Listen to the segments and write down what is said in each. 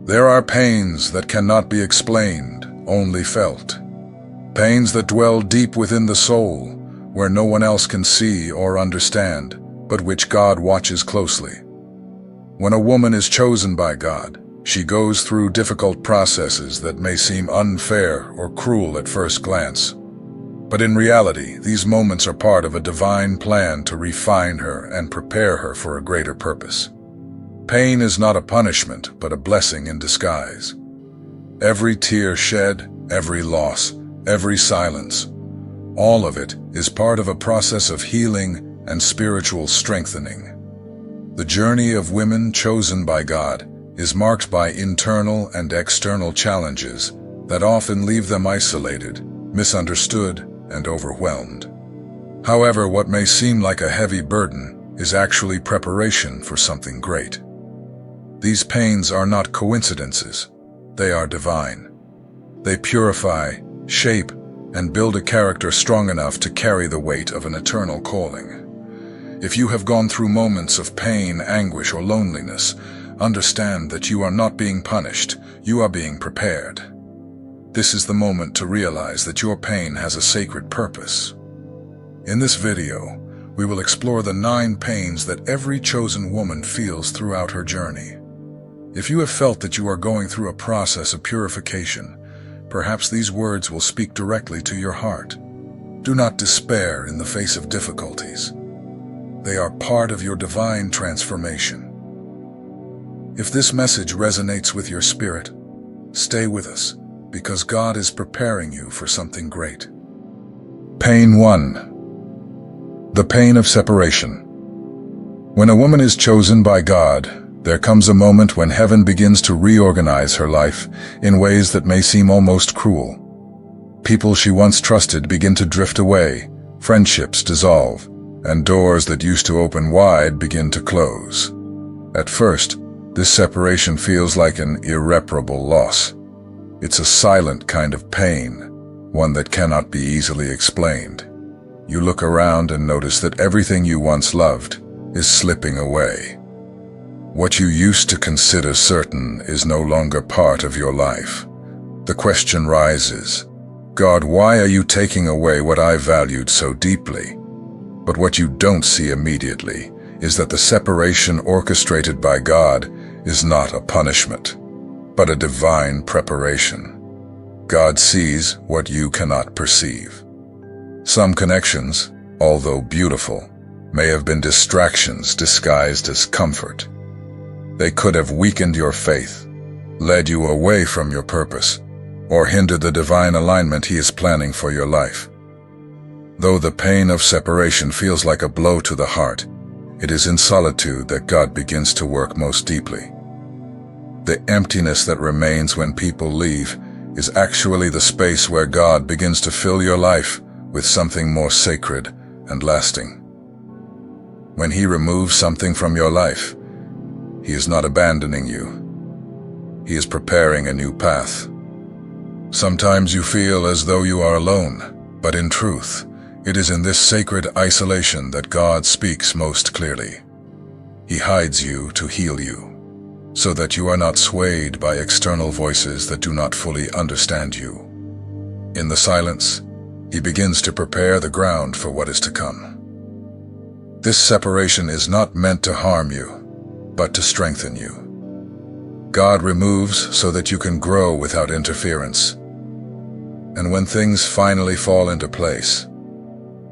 There are pains that cannot be explained, only felt. Pains that dwell deep within the soul, where no one else can see or understand, but which God watches closely. When a woman is chosen by God, she goes through difficult processes that may seem unfair or cruel at first glance. But in reality, these moments are part of a divine plan to refine her and prepare her for a greater purpose. Pain is not a punishment, but a blessing in disguise. Every tear shed, every loss, every silence, all of it is part of a process of healing and spiritual strengthening. The journey of women chosen by God is marked by internal and external challenges that often leave them isolated, misunderstood, and overwhelmed. However, what may seem like a heavy burden is actually preparation for something great. These pains are not coincidences, they are divine. They purify, shape, and build a character strong enough to carry the weight of an eternal calling. If you have gone through moments of pain, anguish, or loneliness, understand that you are not being punished, you are being prepared. This is the moment to realize that your pain has a sacred purpose. In this video, we will explore the 9 pains that every chosen woman feels throughout her journey. If you have felt that you are going through a process of purification, perhaps these words will speak directly to your heart. Do not despair in the face of difficulties. They are part of your divine transformation. If this message resonates with your spirit, stay with us, because God is preparing you for something great. Pain 1. The pain of separation. When a woman is chosen by God, there comes a moment when heaven begins to reorganize her life in ways that may seem almost cruel. People she once trusted begin to drift away, friendships dissolve, and doors that used to open wide begin to close. At first, this separation feels like an irreparable loss. It's a silent kind of pain, one that cannot be easily explained. You look around and notice that everything you once loved is slipping away. What you used to consider certain is no longer part of your life. The question rises, God, why are you taking away what I valued so deeply? But what you don't see immediately is that the separation orchestrated by God is not a punishment, but a divine preparation. God sees what you cannot perceive. Some connections, although beautiful, may have been distractions disguised as comfort. They could have weakened your faith, led you away from your purpose, or hindered the divine alignment He is planning for your life. Though the pain of separation feels like a blow to the heart, it is in solitude that God begins to work most deeply. The emptiness that remains when people leave is actually the space where God begins to fill your life with something more sacred and lasting. When He removes something from your life, He is not abandoning you. He is preparing a new path. Sometimes you feel as though you are alone, but in truth, it is in this sacred isolation that God speaks most clearly. He hides you to heal you, so that you are not swayed by external voices that do not fully understand you. In the silence, He begins to prepare the ground for what is to come. This separation is not meant to harm you, but to strengthen you. God removes so that you can grow without interference. And when things finally fall into place,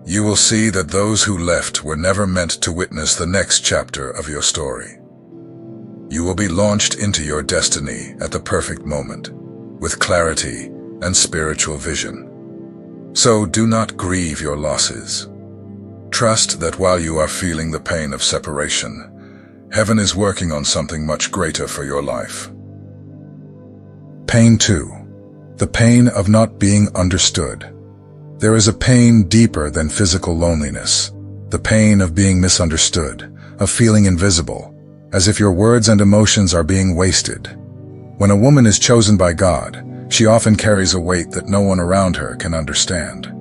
you will see that those who left were never meant to witness the next chapter of your story. You will be launched into your destiny at the perfect moment, with clarity and spiritual vision. So do not grieve your losses. Trust that while you are feeling the pain of separation, Heaven is working on something much greater for your life. Pain 2. The pain of not being understood. There is a pain deeper than physical loneliness. The pain of being misunderstood, of feeling invisible, as if your words and emotions are being wasted. When a woman is chosen by God, she often carries a weight that no one around her can understand.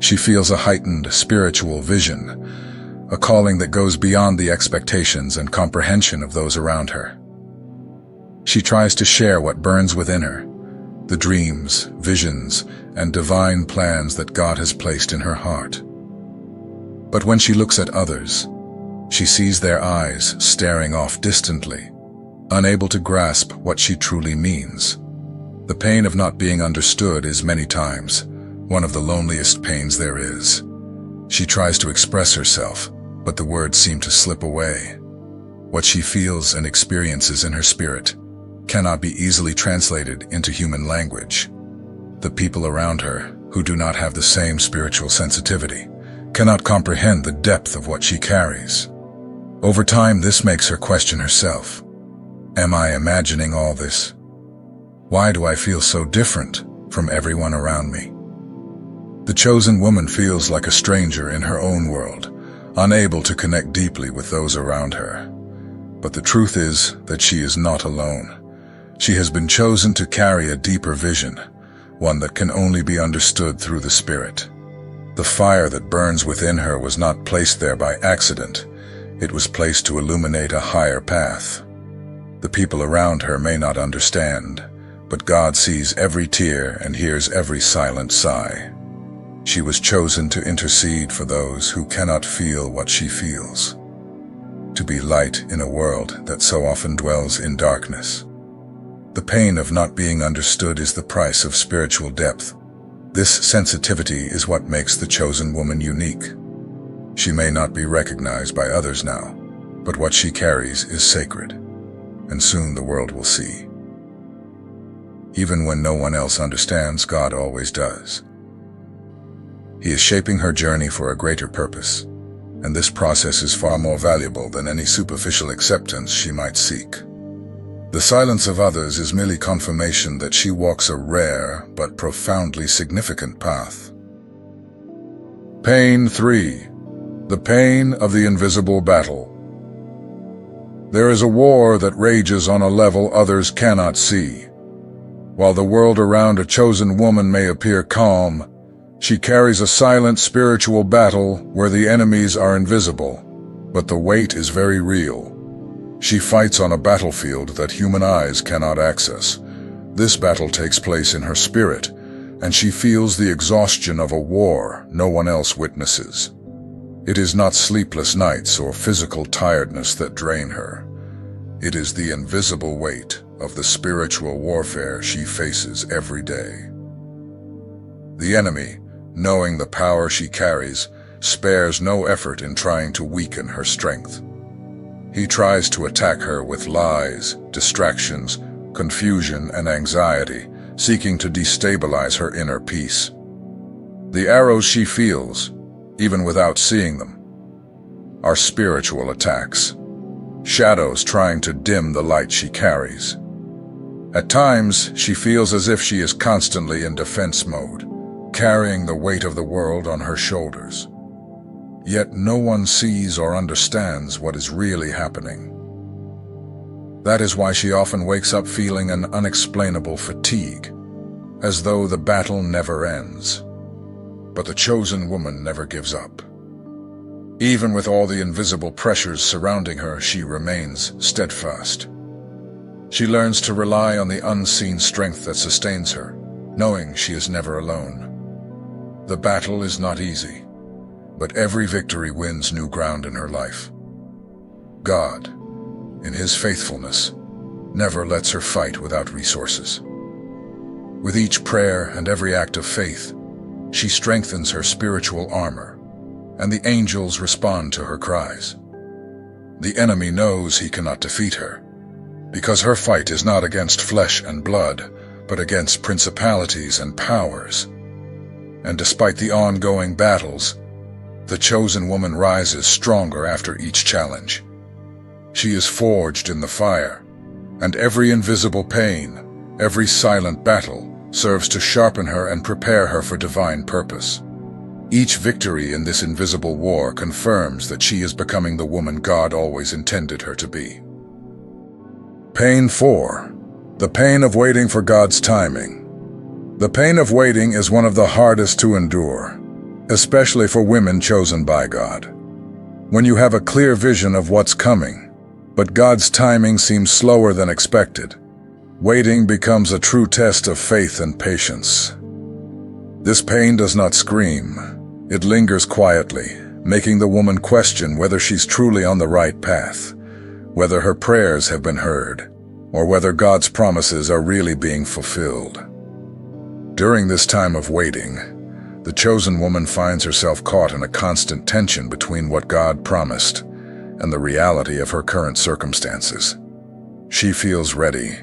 She feels a heightened spiritual vision, a calling that goes beyond the expectations and comprehension of those around her. She tries to share what burns within her, the dreams, visions, and divine plans that God has placed in her heart. But when she looks at others, she sees their eyes staring off distantly, unable to grasp what she truly means. The pain of not being understood is many times one of the loneliest pains there is. She tries to express herself, but the words seem to slip away. What she feels and experiences in her spirit cannot be easily translated into human language. The people around her, who do not have the same spiritual sensitivity, cannot comprehend the depth of what she carries. Over time, this makes her question herself. Am I imagining all this? Why do I feel so different from everyone around me? The chosen woman feels like a stranger in her own world, unable to connect deeply with those around her. But the truth is that she is not alone. She has been chosen to carry a deeper vision, one that can only be understood through the Spirit. The fire that burns within her was not placed there by accident. It was placed to illuminate a higher path. The people around her may not understand, but God sees every tear and hears every silent sigh. She was chosen to intercede for those who cannot feel what she feels, to be light in a world that so often dwells in darkness. The pain of not being understood is the price of spiritual depth. This sensitivity is what makes the chosen woman unique. She may not be recognized by others now, but what she carries is sacred, and soon the world will see. Even when no one else understands, God always does. He is shaping her journey for a greater purpose, and this process is far more valuable than any superficial acceptance she might seek. The silence of others is merely confirmation that she walks a rare but profoundly significant path. Pain 3. The pain of the invisible battle. There is a war that rages on a level others cannot see. While the world around a chosen woman may appear calm, she carries a silent spiritual battle where the enemies are invisible, but the weight is very real. She fights on a battlefield that human eyes cannot access. This battle takes place in her spirit, and she feels the exhaustion of a war no one else witnesses. It is not sleepless nights or physical tiredness that drain her. It is the invisible weight of the spiritual warfare she faces every day. The enemy, knowing the power she carries, spares no effort in trying to weaken her strength. He tries to attack her with lies, distractions, confusion, and anxiety, seeking to destabilize her inner peace. The arrows she feels, even without seeing them, are spiritual attacks, shadows trying to dim the light she carries. At times, she feels as if she is constantly in defense mode, carrying the weight of the world on her shoulders. Yet no one sees or understands what is really happening. That is why she often wakes up feeling an unexplainable fatigue, as though the battle never ends. But the chosen woman never gives up. Even with all the invisible pressures surrounding her, she remains steadfast. She learns to rely on the unseen strength that sustains her, knowing she is never alone. The battle is not easy, but every victory wins new ground in her life. God, in His faithfulness, never lets her fight without resources. With each prayer and every act of faith, she strengthens her spiritual armor, and the angels respond to her cries. The enemy knows he cannot defeat her, because her fight is not against flesh and blood, but against principalities and powers. And despite the ongoing battles, the chosen woman rises stronger after each challenge. She is forged in the fire, and every invisible pain, every silent battle, serves to sharpen her and prepare her for divine purpose. Each victory in this invisible war confirms that she is becoming the woman God always intended her to be. Pain 4. The pain of waiting for God's timing. The pain of waiting is one of the hardest to endure, especially for women chosen by God. When you have a clear vision of what's coming, but God's timing seems slower than expected, Waiting becomes a true test of faith and patience. This pain does not scream. It lingers quietly, making the woman question whether she's truly on the right path, whether her prayers have been heard, or whether God's promises are really being fulfilled. During this time of waiting, the chosen woman finds herself caught in a constant tension between what God promised and the reality of her current circumstances. She feels ready.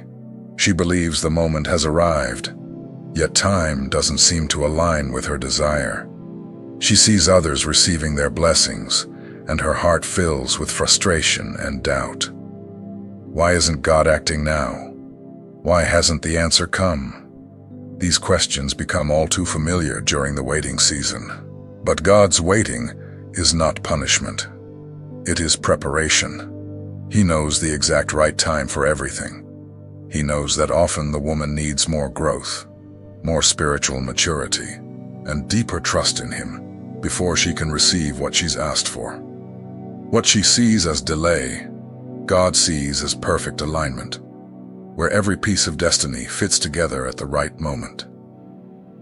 She believes the moment has arrived, yet time doesn't seem to align with her desire. She sees others receiving their blessings, and her heart fills with frustration and doubt. Why isn't God acting now? Why hasn't the answer come? These questions become all too familiar during the waiting season. But God's waiting is not punishment. It is preparation. He knows the exact right time for everything. He knows that often the woman needs more growth, more spiritual maturity, and deeper trust in Him before she can receive what she's asked for. What she sees as delay, God sees as perfect alignment, where every piece of destiny fits together at the right moment.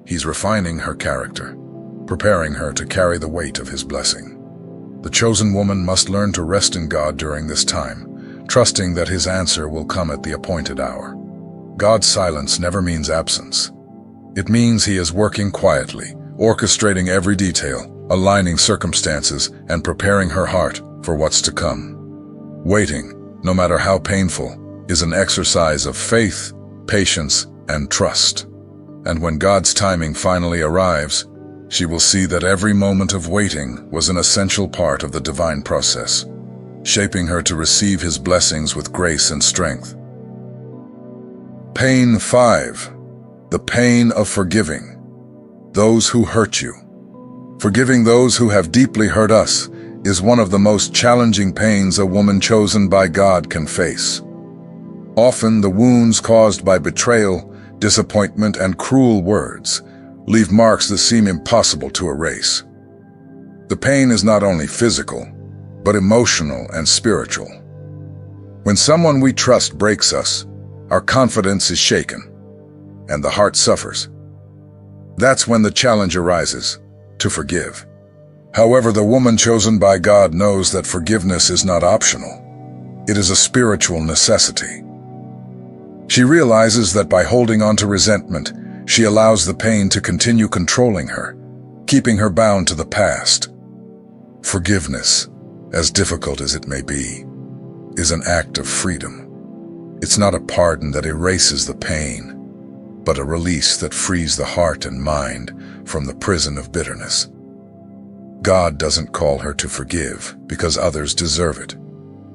He's refining her character, preparing her to carry the weight of His blessing. The chosen woman must learn to rest in God during this time, trusting that His answer will come at the appointed hour. God's silence never means absence. It means He is working quietly, orchestrating every detail, aligning circumstances, and preparing her heart for what's to come. Waiting, no matter how painful, is an exercise of faith, patience, and trust. And when God's timing finally arrives, she will see that every moment of waiting was an essential part of the divine process, shaping her to receive His blessings with grace and strength. Pain 5. The pain of forgiving those who hurt you. Forgiving those who have deeply hurt us is one of the most challenging pains a woman chosen by God can face. Often the wounds caused by betrayal, disappointment, and cruel words leave marks that seem impossible to erase. The pain is not only physical, but emotional and spiritual. When someone we trust breaks us, our confidence is shaken, and the heart suffers. That's when the challenge arises, to forgive. However, the woman chosen by God knows that forgiveness is not optional. It is a spiritual necessity. She realizes that by holding on to resentment, she allows the pain to continue controlling her, keeping her bound to the past. Forgiveness, as difficult as it may be, is an act of freedom. It's not a pardon that erases the pain, but a release that frees the heart and mind from the prison of bitterness. God doesn't call her to forgive because others deserve it,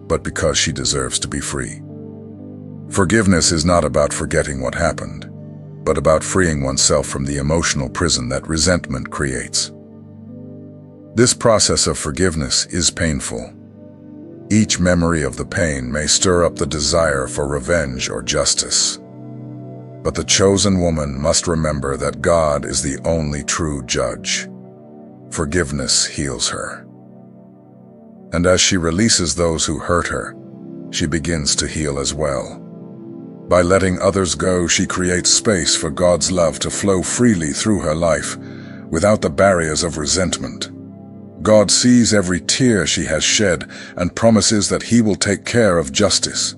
but because she deserves to be free. Forgiveness is not about forgetting what happened, but about freeing oneself from the emotional prison that resentment creates. This process of forgiveness is painful. Each memory of the pain may stir up the desire for revenge or justice. But the chosen woman must remember that God is the only true judge. Forgiveness heals her. And as she releases those who hurt her, she begins to heal as well. By letting others go, she creates space for God's love to flow freely through her life, without the barriers of resentment. God sees every tear she has shed and promises that He will take care of justice.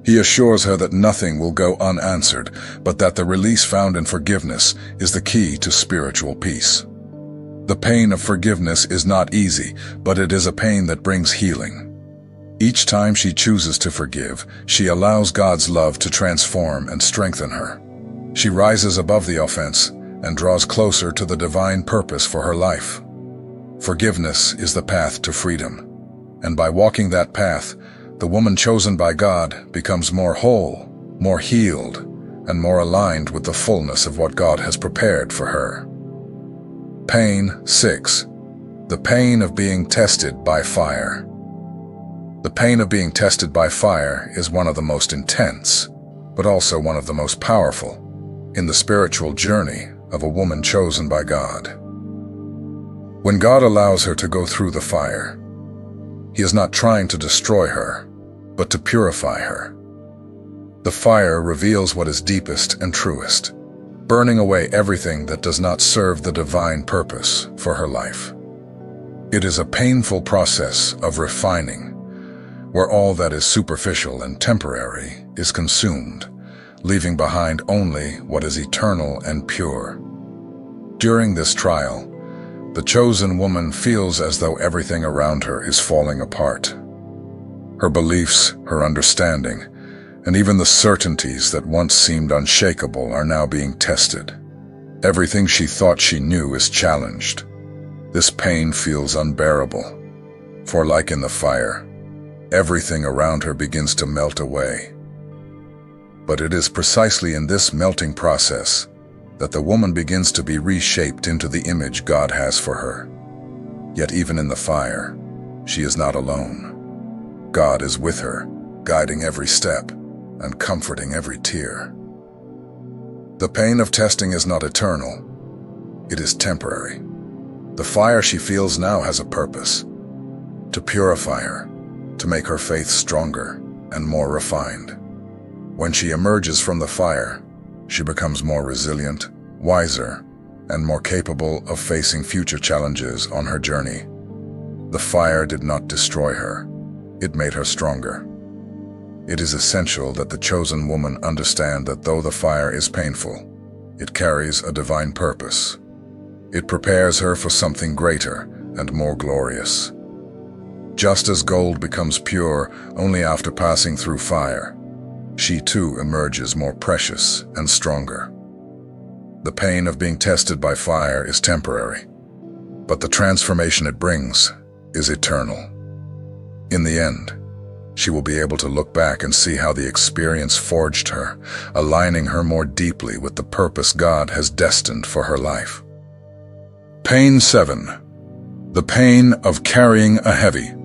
He assures her that nothing will go unanswered, but that the release found in forgiveness is the key to spiritual peace. The pain of forgiveness is not easy, but it is a pain that brings healing. Each time she chooses to forgive, she allows God's love to transform and strengthen her. She rises above the offense and draws closer to the divine purpose for her life. Forgiveness is the path to freedom, and by walking that path, the woman chosen by God becomes more whole, more healed, and more aligned with the fullness of what God has prepared for her. Pain 6. The pain of being tested by fire. The pain of being tested by fire is one of the most intense, but also one of the most powerful in the spiritual journey of a woman chosen by God. When God allows her to go through the fire, He is not trying to destroy her, but to purify her. The fire reveals what is deepest and truest, burning away everything that does not serve the divine purpose for her life. It is a painful process of refining, where all that is superficial and temporary is consumed, leaving behind only what is eternal and pure. During this trial, the chosen woman feels as though everything around her is falling apart. Her beliefs, her understanding, and even the certainties that once seemed unshakable are now being tested. Everything she thought she knew is challenged. This pain feels unbearable, for like in the fire, everything around her begins to melt away. But it is precisely in this melting process that the woman begins to be reshaped into the image God has for her. Yet even in the fire, she is not alone. God is with her, guiding every step and comforting every tear. The pain of testing is not eternal. It is temporary. The fire she feels now has a purpose: to purify her, to make her faith stronger and more refined. When she emerges from the fire, she becomes more resilient, wiser, and more capable of facing future challenges on her journey. The fire did not destroy her. It made her stronger. It is essential that the chosen woman understand that though the fire is painful, it carries a divine purpose. It prepares her for something greater and more glorious. Just as gold becomes pure only after passing through fire, she too emerges more precious and stronger. The pain of being tested by fire is temporary, but the transformation it brings is eternal. In the end, she will be able to look back and see how the experience forged her, aligning her more deeply with the purpose God has destined for her life. Pain 7. The pain of carrying a heavy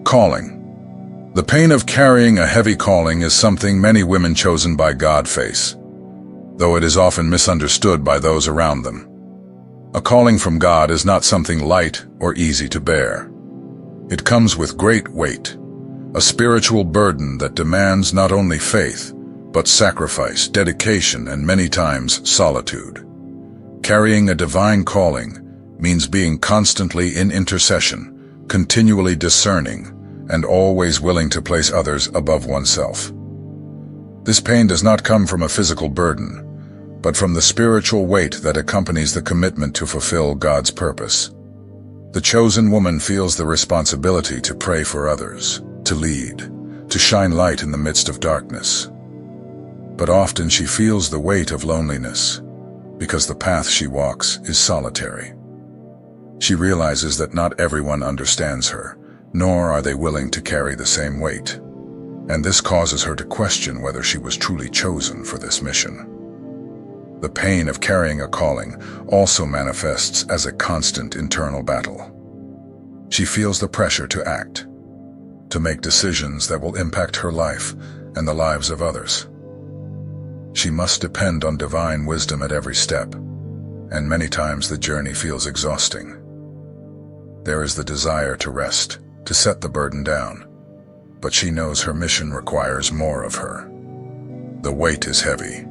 calling. The pain of carrying a heavy calling is something many women chosen by God face, though it is often misunderstood by those around them. A calling from God is not something light or easy to bear. It comes with great weight, a spiritual burden that demands not only faith, but sacrifice, dedication, and many times solitude. Carrying a divine calling means being constantly in intercession, continually discerning, and always willing to place others above oneself. This pain does not come from a physical burden, but from the spiritual weight that accompanies the commitment to fulfill God's purpose. The chosen woman feels the responsibility to pray for others, to lead, to shine light in the midst of darkness. But often she feels the weight of loneliness, because the path she walks is solitary. She realizes that not everyone understands her, nor are they willing to carry the same weight, and this causes her to question whether she was truly chosen for this mission. The pain of carrying a calling also manifests as a constant internal battle. She feels the pressure to act, to make decisions that will impact her life and the lives of others. She must depend on divine wisdom at every step, and many times the journey feels exhausting. There is the desire to rest, to set the burden down, but she knows her mission requires more of her. The weight is heavy,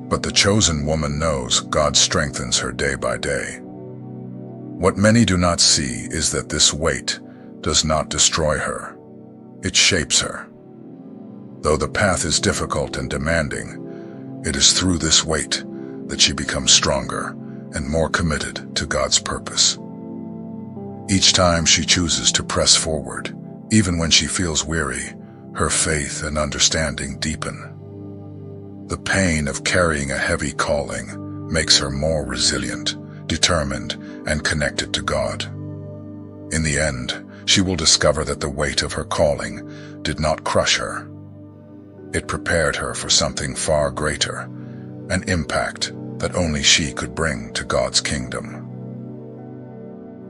but the chosen woman knows God strengthens her day by day. What many do not see is that this weight does not destroy her. It shapes her. Though the path is difficult and demanding, it is through this weight that she becomes stronger and more committed to God's purpose. Each time she chooses to press forward, even when she feels weary, her faith and understanding deepen. The pain of carrying a heavy calling makes her more resilient, determined, and connected to God. In the end, she will discover that the weight of her calling did not crush her. It prepared her for something far greater, an impact that only she could bring to God's kingdom.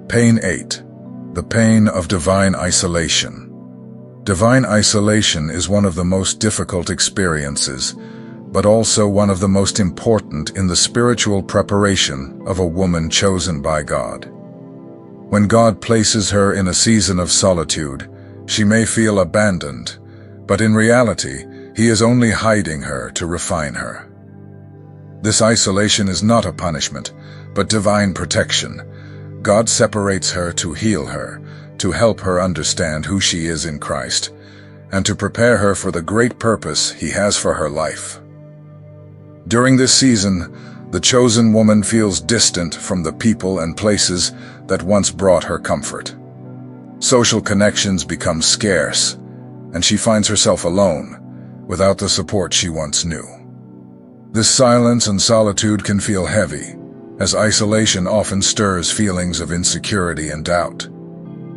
Pain 8. The pain of divine isolation. Divine isolation is one of the most difficult experiences, but also one of the most important in the spiritual preparation of a woman chosen by God. When God places her in a season of solitude, she may feel abandoned, but in reality, He is only hiding her to refine her. This isolation is not a punishment, but divine protection. God separates her to heal her, to help her understand who she is in Christ, and to prepare her for the great purpose He has for her life. During this season, the chosen woman feels distant from the people and places that once brought her comfort. Social connections become scarce, and she finds herself alone, without the support she once knew. This silence and solitude can feel heavy, as isolation often stirs feelings of insecurity and doubt.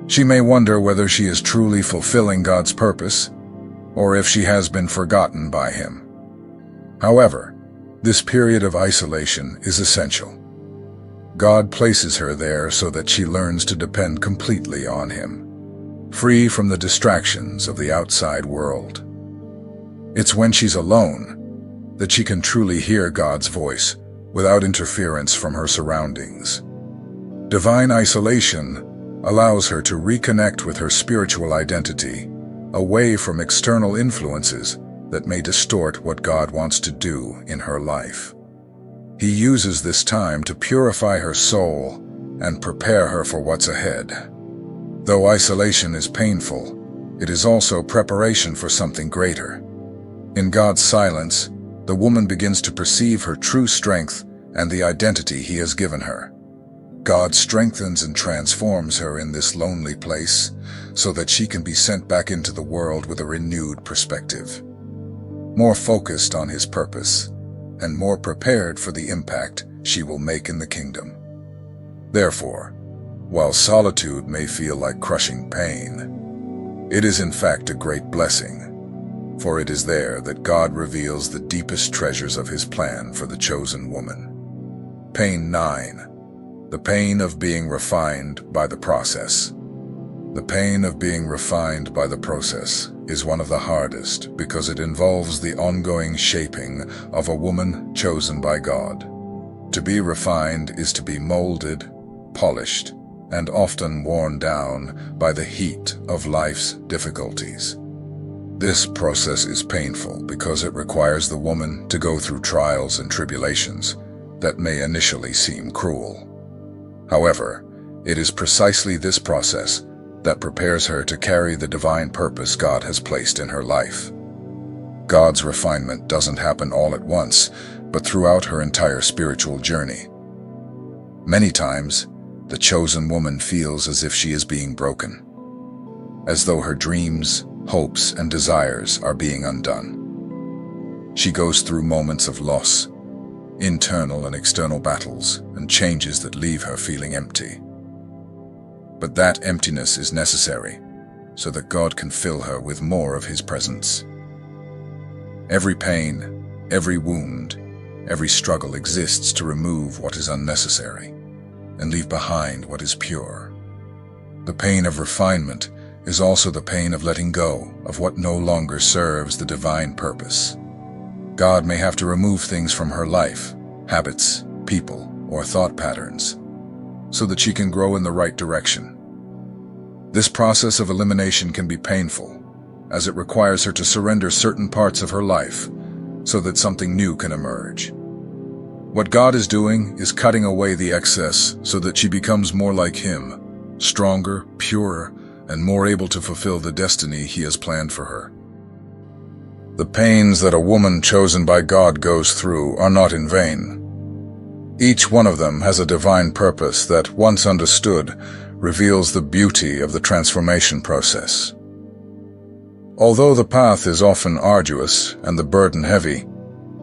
She may wonder whether she is truly fulfilling God's purpose, or if she has been forgotten by Him. However, this period of isolation is essential. God places her there so that she learns to depend completely on Him, free from the distractions of the outside world. It's when she's alone that she can truly hear God's voice without interference from her surroundings. Divine isolation allows her to reconnect with her spiritual identity, away from external influences that may distort what God wants to do in her life. He uses this time to purify her soul and prepare her for what's ahead. Though isolation is painful, it is also preparation for something greater. In God's silence, the woman begins to perceive her true strength and the identity He has given her. God strengthens and transforms her in this lonely place so that she can be sent back into the world with a renewed perspective, more focused on His purpose, and more prepared for the impact she will make in the kingdom. Therefore, while solitude may feel like crushing pain, it is in fact a great blessing, for it is there that God reveals the deepest treasures of His plan for the chosen woman. Pain 9. The pain of being refined by the process. The pain of being refined by the process is one of the hardest because it involves the ongoing shaping of a woman chosen by God. To be refined is to be molded, polished, and often worn down by the heat of life's difficulties. This process is painful because it requires the woman to go through trials and tribulations that may initially seem cruel. However, it is precisely this process that prepares her to carry the divine purpose God has placed in her life. God's refinement doesn't happen all at once, but throughout her entire spiritual journey. Many times, the chosen woman feels as if she is being broken, as though her dreams, hopes, and desires are being undone. She goes through moments of loss, internal and external battles, and changes that leave her feeling empty. But that emptiness is necessary so that God can fill her with more of His presence. Every pain, every wound, every struggle exists to remove what is unnecessary and leave behind what is pure. The pain of refinement is also the pain of letting go of what no longer serves the divine purpose. God may have to remove things from her life, habits, people, or thought patterns, so that she can grow in the right direction. This process of elimination can be painful, as it requires her to surrender certain parts of her life so that something new can emerge. What God is doing is cutting away the excess so that she becomes more like Him, stronger, purer, and more able to fulfill the destiny He has planned for her. The pains that a woman chosen by God goes through are not in vain. Each one of them has a divine purpose that, once understood, reveals the beauty of the transformation process. Although the path is often arduous and the burden heavy,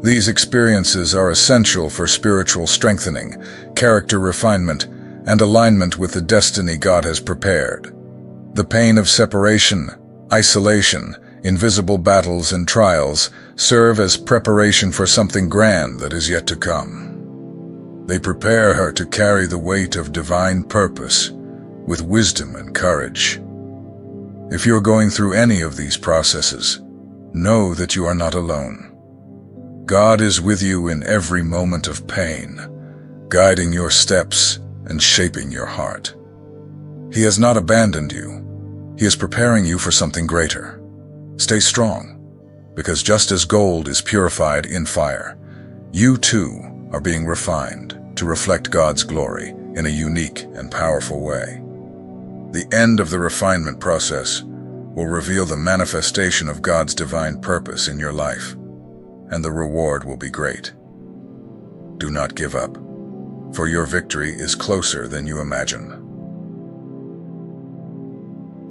these experiences are essential for spiritual strengthening, character refinement, and alignment with the destiny God has prepared. The pain of separation, isolation, invisible battles and trials serve as preparation for something grand that is yet to come. They prepare her to carry the weight of divine purpose with wisdom and courage. If you're going through any of these processes, know that you are not alone. God is with you in every moment of pain, guiding your steps and shaping your heart. He has not abandoned you. He is preparing you for something greater. Stay strong. Because just as gold is purified in fire, you too are being refined to reflect God's glory in a unique and powerful way. The end of the refinement process will reveal the manifestation of God's divine purpose in your life, and the reward will be great. Do not give up, for your victory is closer than you imagine.